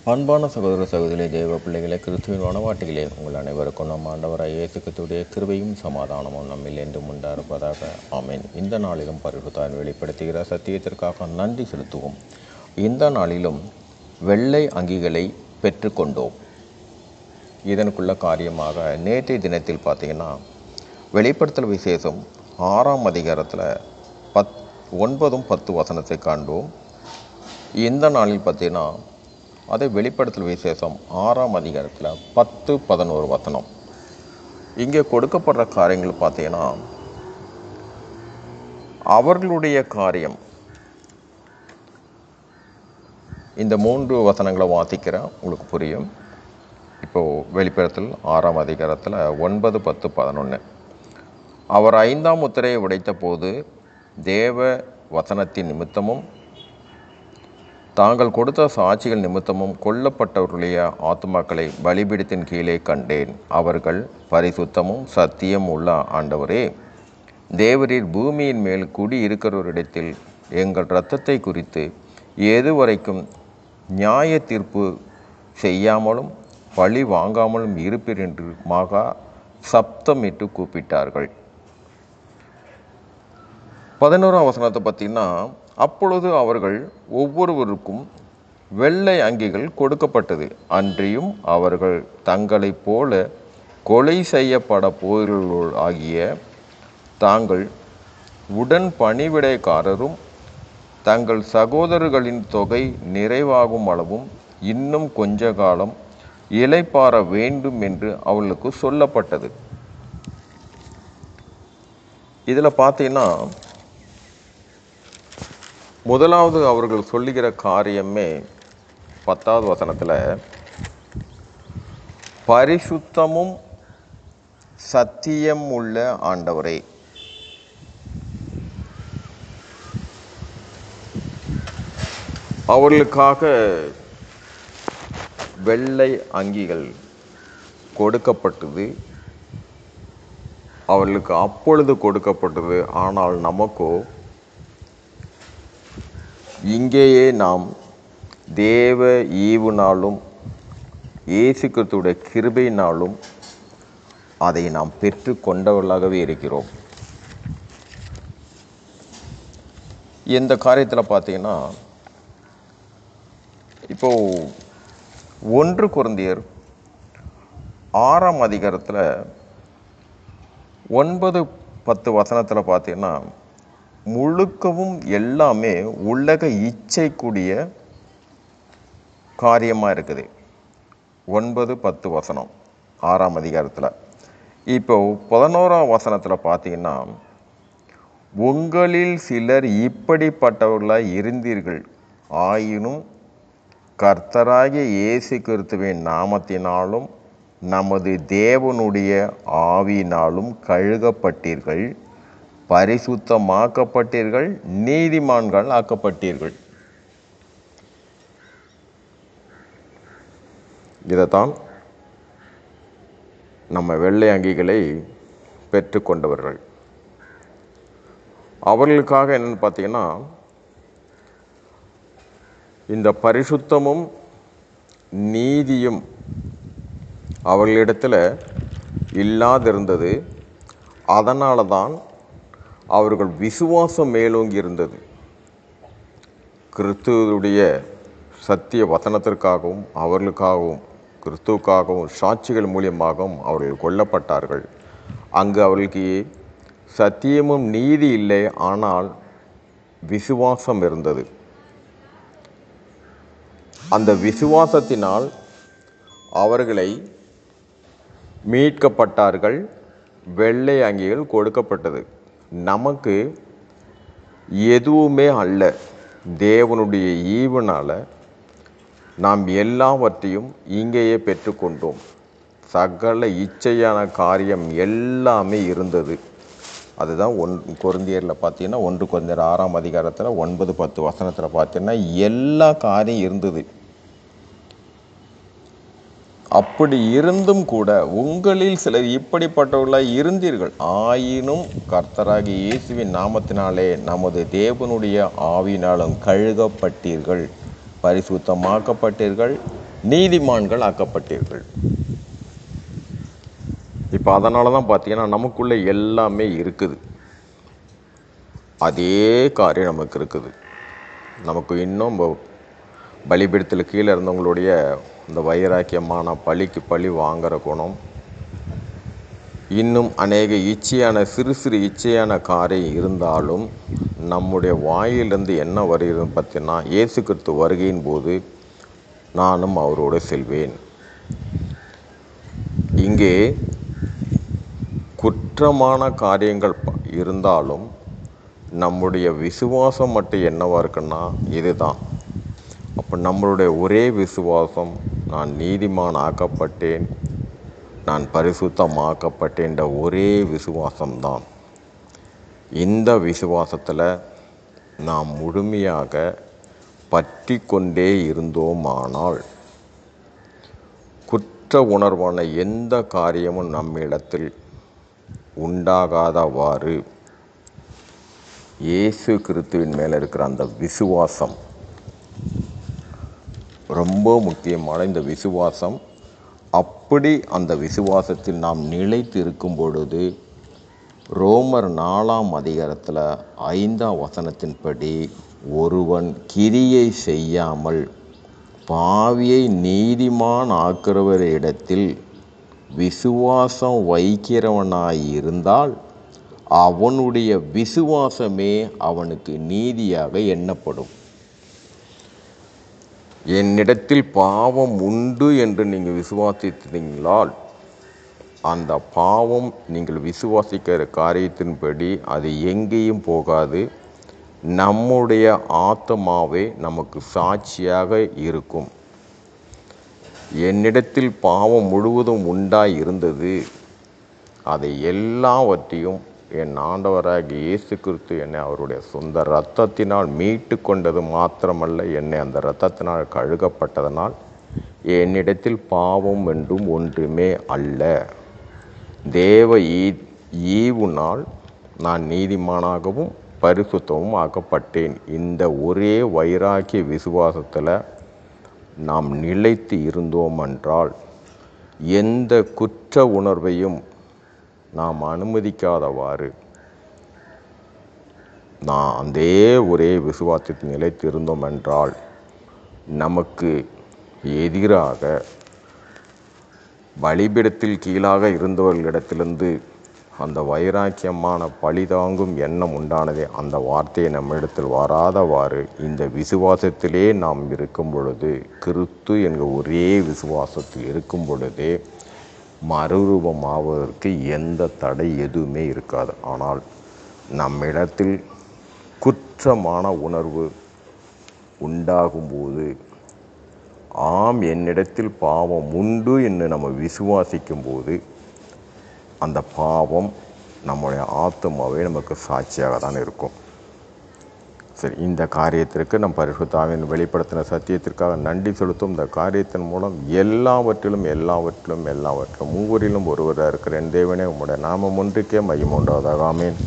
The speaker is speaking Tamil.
அன்பான சகோதர சகோதரி தேவ பிள்ளைகளை கிறிஸ்துவின் வனவாட்டிகளே உங்கள் அனைவருக்கும் நம் ஆண்டவராய் இயேசு கிறிஸ்துவுடைய கிருபையும் சமாதானமும் நம்மில் என்றும் உண்டாயிருப்பதாக ஆமென். இந்த நாளிலும் பரிசுத்தாவின் வெளிப்படுத்துகிற சத்தியத்திற்காக நன்றி செலுத்துவோம். இந்த நாளிலும் வெள்ளை அங்கிகளை பெற்றுக்கொண்டோம். இதனுக்குள்ள காரியமாக நேற்றைய தினத்தில் பார்த்தீங்கன்னா வெளிப்படுத்தல் விசேஷம் 6ஆம் அதிகாரத்தில் 9, 10 வசனத்தை காண்போம். இந்த நாளில் பார்த்தீங்கன்னா அதை வெளிப்படுத்தல் விசேஷம் 6ஆம் அதிகாரத்தில் 10, 11 வசனம். இங்கே கொடுக்கப்படுற காரியங்கள் பார்த்தீங்கன்னா அவர்களுடைய காரியம். இந்த 3 வசனங்களை வாசிக்கிறேன், உங்களுக்கு புரியும். இப்போது வெளிப்படுத்தல் 6ஆம் அதிகாரத்தில் 9, 10, 11. அவர் 5ஆம் முத்திரையை உடைத்த போது தேவ வசனத்தின் நிமித்தமும் தாங்கள் கொடுத்த சாட்சிகள் நிமித்தமும் கொல்லப்பட்டவர்களுடைய ஆத்துமாக்களை பலிபீடத்தின் கீழே கண்டேன். அவர்கள் பரிசுத்தமும் சத்தியம் உள்ள ஆண்டவரே, தேவரீர் பூமியின் மேல் குடி இருக்கிறவரிடத்தில் எங்கள் இரத்தத்தை குறித்து எதுவரைக்கும் நியாய தீர்ப்பு செய்யாமலும் பழி வாங்காமலும் இருப்பீர் என்று மகா சப்தமிட்டு கூப்பிட்டார்கள். 11ஆம் வசனத்தை பார்த்தீங்கன்னா, அப்பொழுது அவர்கள் ஒவ்வொருவருக்கும் வெள்ளை அங்கிகள் கொடுக்கப்பட்டது. அன்றியும் அவர்கள் தங்களைப் போல கொலை செய்யப்பட போகிறவர்கள் ஆகிய தாங்கள் உடன் பணிவிடைக்காரரும் தங்கள் சகோதரர்களின் தொகை நிறைவாகும் அளவும் இன்னும் கொஞ்ச காலம் இளைப்பாற வேண்டும் என்று அவர்களுக்கு சொல்லப்பட்டது. இதில் பார்த்தீங்கன்னா முதலாவது அவர்கள் சொல்லுகிற காரியமே 10வது வசனத்தில் பரிசுத்தமும் சத்தியம் உள்ள ஆண்டவரே. அவர்களுக்காக வெள்ளை அங்கிகள் கொடுக்கப்பட்டது. அவர்களுக்கு அப்பொழுது கொடுக்கப்பட்டது. ஆனால் நமக்கோ இங்கேயே நாம் தேவ ஈவுனாலும் இயேசு கிறிஸ்துவுடைய கிருபையினாலும் அதை நாம் பெற்று கொண்டவர்களாகவே இருக்கிறோம். இந்த காரியத்தில் பார்த்தீங்கன்னா இப்போது 1 கொரிந்தியர் 6ஆம் அதிகாரத்தில் 9, 10 வசனத்தில் பார்த்தீங்கன்னா முழுக்கவும் எல்லாமே உலக இச்சைக்கூடிய காரியமாக இருக்குது. 9, 10 வசனம் 6ஆம் அதிகாரத்தில். இப்போ 11ஆம் வசனத்தில் பார்த்தீங்கன்னா, உங்களில் சிலர் இப்படிப்பட்டவர்களாய் இருந்தீர்கள், ஆயினும் கர்த்தராகிய இயேசு கிறிஸ்துவின் நாமத்தினாலும் நமது தேவனுடைய ஆவியினாலும் கழுகப்பட்டீர்கள், பரிசுத்தமாக்கப்பட்டீர்கள், நீதிமான்கள் ஆக்கப்பட்டீர்கள். இதைத்தான் நம்ம வெள்ளை அங்கிகளை பெற்றுக்கொண்டவர்கள். அவர்களுக்காக என்னன்னு பார்த்தீங்கன்னா, இந்த பரிசுத்தமும் நீதியும் அவர்களிடத்தில் இல்லாதிருந்தது. அதனால தான் அவர்கள் விசுவாசம் மேலோங்கி இருந்தது. கிறிஸ்துவுடைய சத்திய வசனத்திற்காகவும் அவர்களுக்காகவும் கிறிஸ்துவுக்காகவும் சாட்சிகள் மூலியமாகவும் அவர்கள் கொல்லப்பட்டார்கள். அங்கு அவர்களுக்கு சத்தியமும் நீதி இல்லை, ஆனால் விசுவாசம் இருந்தது. அந்த விசுவாசத்தினால் அவர்களை மீட்கப்பட்டார்கள். வெள்ளை அங்கிகள் கொடுக்கப்பட்டது. நமக்கு எதுவுமே அல்ல, தேவனுடைய ஈவுனால் நாம் எல்லாவற்றையும் இங்கேயே பெற்றுக்கொண்டோம். சகல இச்சையான காரியம் எல்லாமே இருந்தது. அதுதான் 1 கொரிந்தியரில் பார்த்தீங்கன்னா 1 கொரிந்தியர் 6ஆம் அதிகாரத்தில் 9, 10 வசனத்தில் பார்த்தீங்கன்னா எல்லா காரியம் இருந்தது. அப்படி இருந்தும் கூட உங்களில் சிலர் இப்படிப்பட்டவர்களாய் இருந்தீர்கள், ஆயினும் கர்த்தராகிய இயேசுவின் நாமத்தினாலே நமது தேவனுடைய ஆவியினாலும் கழுகப்பட்டீர்கள், பரிசுத்தமாக்கப்பட்டீர்கள், நீதிமான்கள் ஆக்கப்பட்டீர்கள். இப்போ அதனால தான் பார்த்தீங்கன்னா நமக்குள்ளே எல்லாமே இருக்குது. அதே காரியம் நமக்கு இருக்குது. நமக்கு இன்னும் பலிபீடத்தில் கீழே இருந்தவங்களுடைய இந்த வைராக்கியமான பழிக்கு பழி வாங்குகிற குணம், இன்னும் அநேக இச்சையான சிறு சிறு இச்சையான காரியம் இருந்தாலும் நம்முடைய வாயிலிருந்து என்ன வருகிறதுன்னு பார்த்தீங்கன்னா, இயேசு கிறிஸ்து வருகையின் போது நானும் அவரோடு செல்வேன். இங்கே குற்றமான காரியங்கள் இருந்தாலும் நம்முடைய விசுவாசம் மட்டும் என்னவா இருக்குன்னா இதுதான். அப்போ நம்மளுடைய ஒரே விசுவாசம், நான் நீதிமான் ஆக்கப்பட்டேன், நான் பரிசுத்தமாக்கப்பட்டேன்ற ஒரே விசுவாசம்தான். இந்த விசுவாசத்தில் நாம் முழுமையாக பற்றி கொண்டே இருந்தோமானால் குற்ற உணர்வான எந்த காரியமும் நம்மிடத்தில் உண்டாகாதவாறு இயேசு கிறிஸ்துவின் மேலே இருக்கிற அந்த விசுவாசம் ரொம்ப முக்கியமான இந்த விசுவாசம். அப்படி அந்த விசுவாசத்தில் நாம் நிலைத்து இருக்கும் பொழுது ரோமர் 4ஆம் அதிகாரத்தில் 5ஆம் வசனத்தின்படி ஒருவன் கிரியை செய்யாமல் பாவியை நீதிமான் ஆக்கிறவரிடத்தில் விசுவாசம் வைக்கிறவனாயிருந்தால் அவனுடைய விசுவாசமே அவனுக்கு நீதியாக எண்ணப்படும். என்னிடத்தில் பாவம் உண்டு என்று நீங்கள் விசுவாசித்தீங்களால் அந்த பாவம் நீங்கள் விசுவாசிக்கிற காரியத்தின்படி அது எங்கேயும் போகாது. நம்முடைய ஆத்மாவே நமக்கு சாட்சியாக இருக்கும். என்னிடத்தில் பாவம் முழுவதும் உண்டாய் இருந்தது, அதை எல்லாவற்றையும் என் ஆண்டவராகிய இயேசு கிறிஸ்து என்னை அவருடைய சொந்த இரத்தத்தினால் மீட்டு கொண்டது மாத்திரமல்ல, என்னை அந்த இரத்தத்தினால் கழுகப்பட்டதனால் என்னிடத்தில் பாவம் என்றும் ஒன்றுமே அல்ல. தேவ ஈவுனால் நான் நீதிமானாகவும் பரிசுத்தமும் ஆக்கப்பட்டேன். இந்த ஒரே வைராக்கிய விசுவாசத்தில் நாம் நிலைத்து இருந்தோம் என்றால் எந்த குற்ற உணர்வையும் நாம் அனுமதிக்காதவாறு நான் அந்த ஒரே விசுவாசத்தில் நிலைத்து இருந்தோம் என்றால் நமக்கு எதிராக பலிபீடத்தில் கீழாக இருந்தவர்களிடத்திலிருந்து அந்த வைராக்கியமான பழிதாங்கும் எண்ணம் உண்டானதே, அந்த வார்த்தையை நம்மிடத்தில் வராதவாறு இந்த விசுவாசத்திலே நாம் இருக்கும் பொழுது, கிறிஸ்து என்கிற ஒரே விசுவாசத்தில் இருக்கும் பொழுதே மறுரூபமாவதற்கு எந்த தடை எதுவுமே இருக்காது. ஆனால் நம்மிடத்தில் குற்றமான உணர்வு உண்டாகும்போது, ஆம் என்னிடத்தில் பாவம் உண்டு என்று நம்ம விசுவாசிக்கும் போது அந்த பாவம் நம்முடைய ஆத்மாவே நமக்கு சாட்சியாக தான் இருக்கும். சரி, இந்த காரியத்திற்கு நம் பரிசுத்த ஆவியின் வெளிப்படுத்தின சத்தியத்திற்காக நன்றி செலுத்தும். இந்த காரியத்தின் மூலம் எல்லாவற்றிலும் மூவரிலும் ஒருவராக இருக்கிற என் தேவனே, உம்முடைய நாமம் ஒன்றுக்கே மகிமை உண்டாவதாக. ஆமென்.